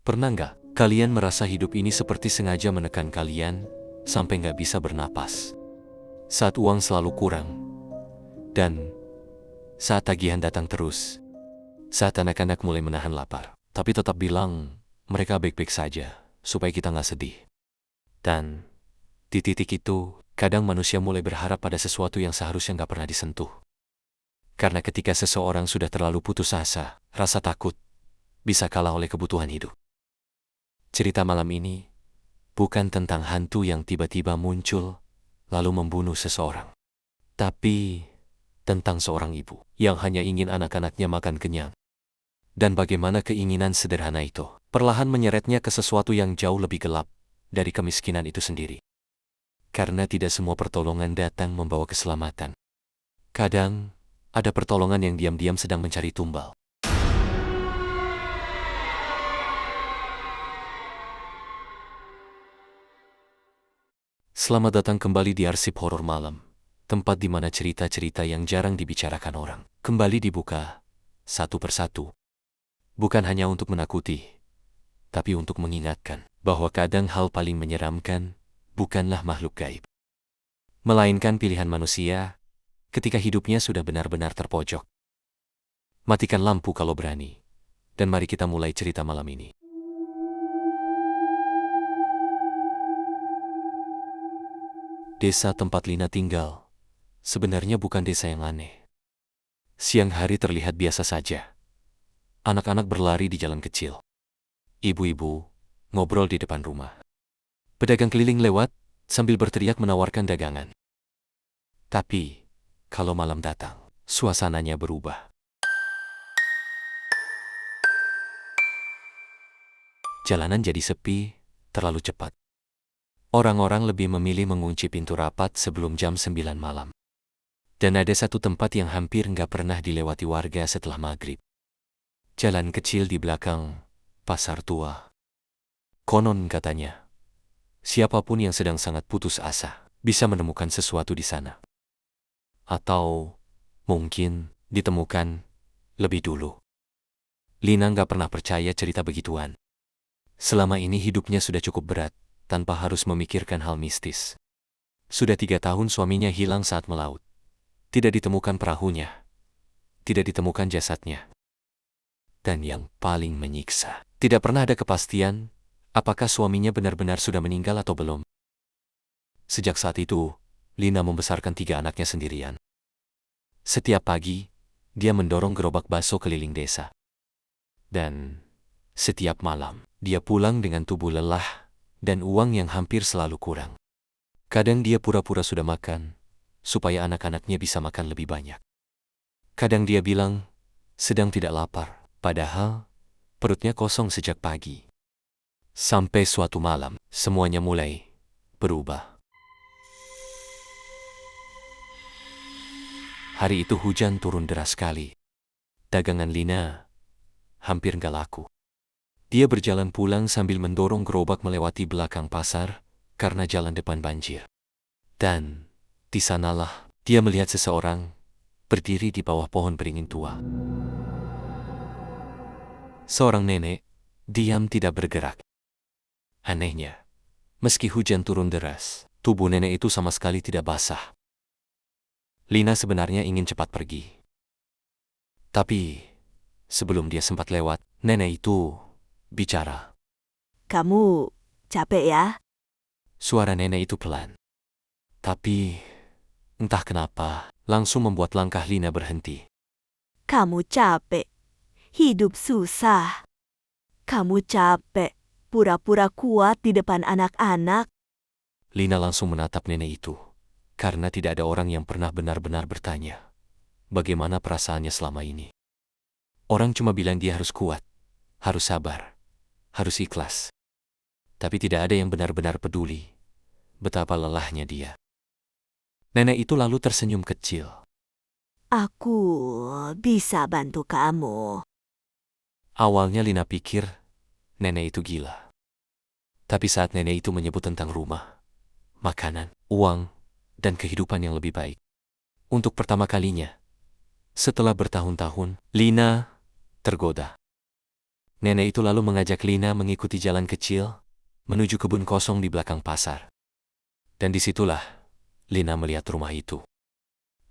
Pernah nggak kalian merasa hidup ini seperti sengaja menekan kalian sampai nggak bisa bernapas? Saat uang selalu kurang, dan saat tagihan datang terus, saat anak-anak mulai menahan lapar, tapi tetap bilang mereka baik-baik saja supaya kita nggak sedih. Dan di titik itu, kadang manusia mulai berharap pada sesuatu yang seharusnya nggak pernah disentuh. Karena ketika seseorang sudah terlalu putus asa, rasa takut bisa kalah oleh kebutuhan hidup. Cerita malam ini bukan tentang hantu yang tiba-tiba muncul lalu membunuh seseorang, tapi tentang seorang ibu yang hanya ingin anak-anaknya makan kenyang. Dan bagaimana keinginan sederhana itu perlahan menyeretnya ke sesuatu yang jauh lebih gelap dari kemiskinan itu sendiri. Karena tidak semua pertolongan datang membawa keselamatan. Kadang ada pertolongan yang diam-diam sedang mencari tumbal. Selamat datang kembali di Arsip Horor Malam, tempat di mana cerita-cerita yang jarang dibicarakan orang kembali dibuka satu persatu. Bukan hanya untuk menakuti, tapi untuk mengingatkan bahwa kadang hal paling menyeramkan bukanlah makhluk gaib, melainkan pilihan manusia ketika hidupnya sudah benar-benar terpojok. Matikan lampu kalau berani, dan mari kita mulai cerita malam ini. Desa tempat Lina tinggal sebenarnya bukan desa yang aneh. Siang hari terlihat biasa saja. Anak-anak berlari di jalan kecil. Ibu-ibu ngobrol di depan rumah. Pedagang keliling lewat sambil berteriak menawarkan dagangan. Tapi, kalau malam datang, suasananya berubah. Jalanan jadi sepi, terlalu cepat. Orang-orang lebih memilih mengunci pintu rapat sebelum jam 9 malam. Dan ada satu tempat yang hampir nggak pernah dilewati warga setelah maghrib. Jalan kecil di belakang pasar tua. Konon katanya, siapapun yang sedang sangat putus asa bisa menemukan sesuatu di sana. Atau mungkin ditemukan lebih dulu. Lina nggak pernah percaya cerita begituan. Selama ini hidupnya sudah cukup berat, tanpa harus memikirkan hal mistis. Sudah 3 tahun suaminya hilang saat melaut. Tidak ditemukan perahunya. Tidak ditemukan jasadnya. Dan yang paling menyiksa, tidak pernah ada kepastian apakah suaminya benar-benar sudah meninggal atau belum. Sejak saat itu, Lina membesarkan 3 anaknya sendirian. Setiap pagi, dia mendorong gerobak bakso keliling desa. Dan setiap malam, dia pulang dengan tubuh lelah dan uang yang hampir selalu kurang. Kadang dia pura-pura sudah makan, supaya anak-anaknya bisa makan lebih banyak. Kadang dia bilang, sedang tidak lapar, padahal perutnya kosong sejak pagi. Sampai suatu malam, semuanya mulai berubah. Hari itu hujan turun deras sekali. Dagangan Lina hampir nggak laku. Dia berjalan pulang sambil mendorong gerobak melewati belakang pasar karena jalan depan banjir. Dan di sanalah dia melihat seseorang berdiri di bawah pohon beringin tua. Seorang nenek diam tidak bergerak. Anehnya, meski hujan turun deras, tubuh nenek itu sama sekali tidak basah. Lina sebenarnya ingin cepat pergi. Tapi sebelum dia sempat lewat, nenek itu bicara. Kamu capek ya? Suara nenek itu pelan. Tapi entah kenapa langsung membuat langkah Lina berhenti. Kamu capek. Hidup susah. Kamu capek. Pura-pura kuat di depan anak-anak. Lina langsung menatap nenek itu. Karena tidak ada orang yang pernah benar-benar bertanya bagaimana perasaannya selama ini. Orang cuma bilang dia harus kuat, harus sabar, harus ikhlas. Tapi tidak ada yang benar-benar peduli betapa lelahnya dia. Nenek itu lalu tersenyum kecil. Aku bisa bantu kamu. Awalnya Lina pikir nenek itu gila. Tapi saat nenek itu menyebut tentang rumah, makanan, uang, dan kehidupan yang lebih baik, untuk pertama kalinya, setelah bertahun-tahun, Lina tergoda. Nenek itu lalu mengajak Lina mengikuti jalan kecil menuju kebun kosong di belakang pasar. Dan disitulah Lina melihat rumah itu.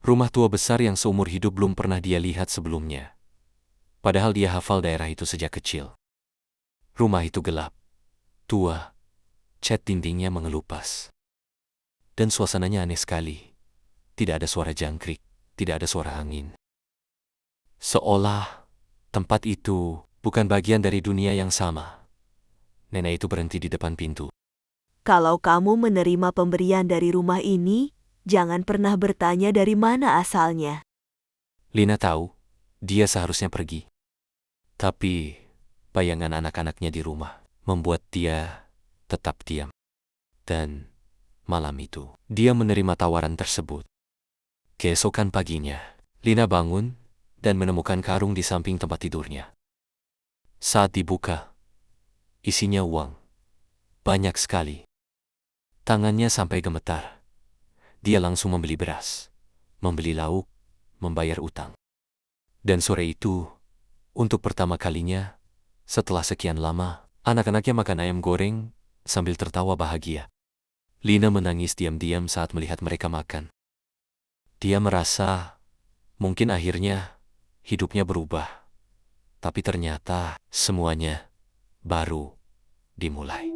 Rumah tua besar yang seumur hidup belum pernah dia lihat sebelumnya. Padahal dia hafal daerah itu sejak kecil. Rumah itu gelap, tua, cat dindingnya mengelupas. Dan suasananya aneh sekali. Tidak ada suara jangkrik, tidak ada suara angin. Seolah tempat itu bukan bagian dari dunia yang sama. Nenek itu berhenti di depan pintu. Kalau kamu menerima pemberian dari rumah ini, jangan pernah bertanya dari mana asalnya. Lina tahu, dia seharusnya pergi. Tapi bayangan anak-anaknya di rumah membuat dia tetap diam. Dan malam itu, dia menerima tawaran tersebut. Keesokan paginya, Lina bangun dan menemukan karung di samping tempat tidurnya. Saat dibuka, isinya uang. Banyak sekali. Tangannya sampai gemetar. Dia langsung membeli beras, membeli lauk, membayar utang. Dan sore itu, untuk pertama kalinya, setelah sekian lama, anak-anaknya makan ayam goreng sambil tertawa bahagia. Lina menangis diam-diam saat melihat mereka makan. Dia merasa mungkin akhirnya hidupnya berubah. Tapi ternyata semuanya baru dimulai.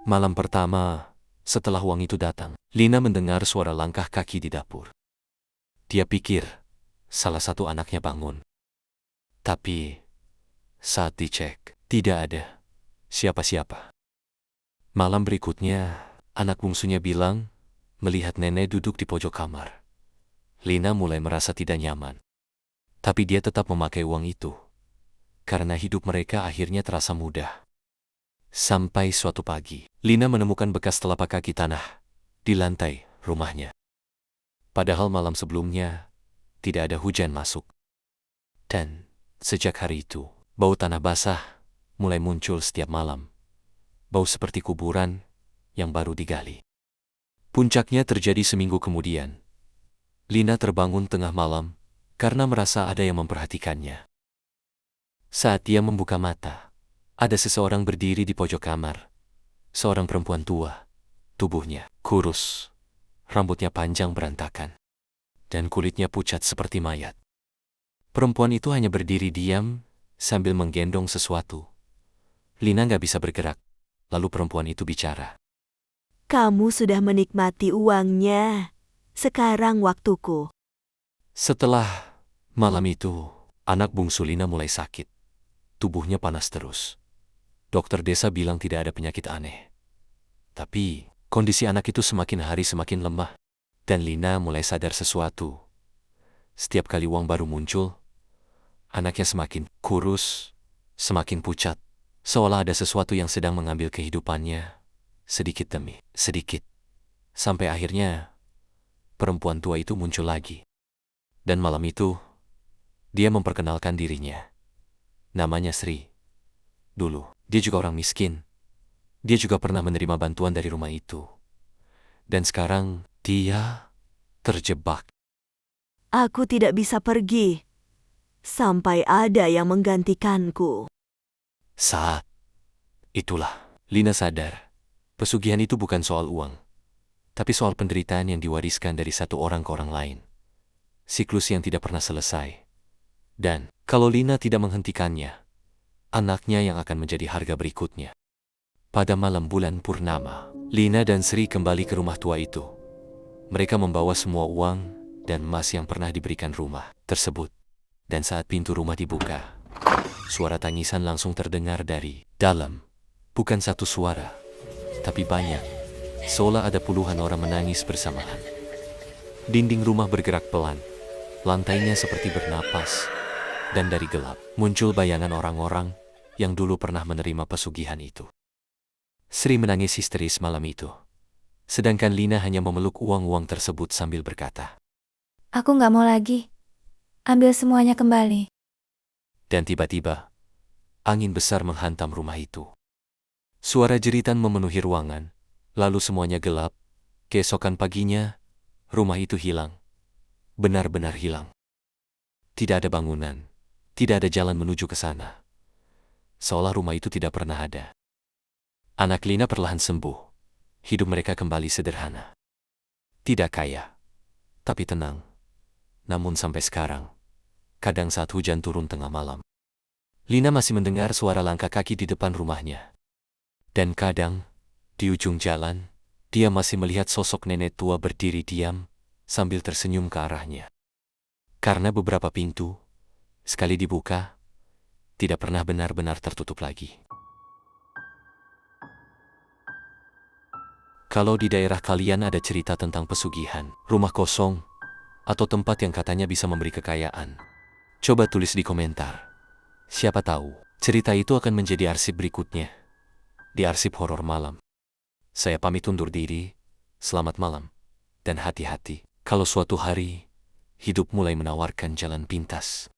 Malam pertama, setelah uang itu datang, Lina mendengar suara langkah kaki di dapur. Dia pikir salah satu anaknya bangun. Tapi saat dicek, tidak ada siapa-siapa. Malam berikutnya, anak bungsunya bilang melihat nenek duduk di pojok kamar. Lina mulai merasa tidak nyaman. Tapi dia tetap memakai uang itu, karena hidup mereka akhirnya terasa mudah. Sampai suatu pagi, Lina menemukan bekas telapak kaki tanah di lantai rumahnya. Padahal malam sebelumnya, tidak ada hujan masuk. Dan sejak hari itu, bau tanah basah mulai muncul setiap malam. Bau seperti kuburan yang baru digali. Puncaknya terjadi seminggu kemudian. Lina terbangun tengah malam karena merasa ada yang memperhatikannya. Saat dia membuka mata, ada seseorang berdiri di pojok kamar. Seorang perempuan tua, tubuhnya kurus, rambutnya panjang berantakan, dan kulitnya pucat seperti mayat. Perempuan itu hanya berdiri diam sambil menggendong sesuatu. Lina nggak bisa bergerak, lalu perempuan itu bicara. Kamu sudah menikmati uangnya. Sekarang waktuku. Setelah malam itu, anak bungsu Lina mulai sakit. Tubuhnya panas terus. Dokter desa bilang tidak ada penyakit aneh. Tapi kondisi anak itu semakin hari semakin lemah. Dan Lina mulai sadar sesuatu. Setiap kali uang baru muncul, anaknya semakin kurus, semakin pucat. Seolah ada sesuatu yang sedang mengambil kehidupannya, sedikit demi sedikit. Sampai akhirnya, perempuan tua itu muncul lagi. Dan malam itu, dia memperkenalkan dirinya. Namanya Sri. Dulu, dia juga orang miskin. Dia juga pernah menerima bantuan dari rumah itu. Dan sekarang, dia terjebak. Aku tidak bisa pergi sampai ada yang menggantikanku. Saat itulah, Lina sadar. Pesugihan itu bukan soal uang, tapi soal penderitaan yang diwariskan dari satu orang ke orang lain. Siklus yang tidak pernah selesai. Dan kalau Lina tidak menghentikannya, anaknya yang akan menjadi harga berikutnya. Pada malam bulan purnama, Lina dan Sri kembali ke rumah tua itu. Mereka membawa semua uang dan emas yang pernah diberikan rumah tersebut. Dan saat pintu rumah dibuka, suara tangisan langsung terdengar dari dalam. Bukan satu suara, tapi banyak. Seolah ada puluhan orang menangis bersamaan. Dinding rumah bergerak pelan. Lantainya seperti bernapas. Dan dari gelap, muncul bayangan orang-orang yang dulu pernah menerima pesugihan itu. Sri menangis histeris malam itu. Sedangkan Lina hanya memeluk uang-uang tersebut sambil berkata, Aku nggak mau lagi. Ambil semuanya kembali. dan tiba-tiba, angin besar menghantam rumah itu. Suara jeritan memenuhi ruangan, lalu semuanya gelap. Keesokan paginya, rumah itu hilang. Benar-benar hilang. Tidak ada bangunan, tidak ada jalan menuju ke sana. Seolah rumah itu tidak pernah ada. Anak Lina perlahan sembuh. Hidup mereka kembali sederhana. Tidak kaya, tapi tenang. Namun sampai sekarang, kadang saat hujan turun tengah malam, Lina masih mendengar suara langkah kaki di depan rumahnya. Dan kadang, di ujung jalan, dia masih melihat sosok nenek tua berdiri diam sambil tersenyum ke arahnya. Karena beberapa pintu, sekali dibuka, tidak pernah benar-benar tertutup lagi. Kalau di daerah kalian ada cerita tentang pesugihan, rumah kosong, atau tempat yang katanya bisa memberi kekayaan, coba tulis di komentar. Siapa tahu, cerita itu akan menjadi arsip berikutnya di arsip horor malam. Saya pamit undur diri, selamat malam, dan hati-hati kalau suatu hari hidup mulai menawarkan jalan pintas.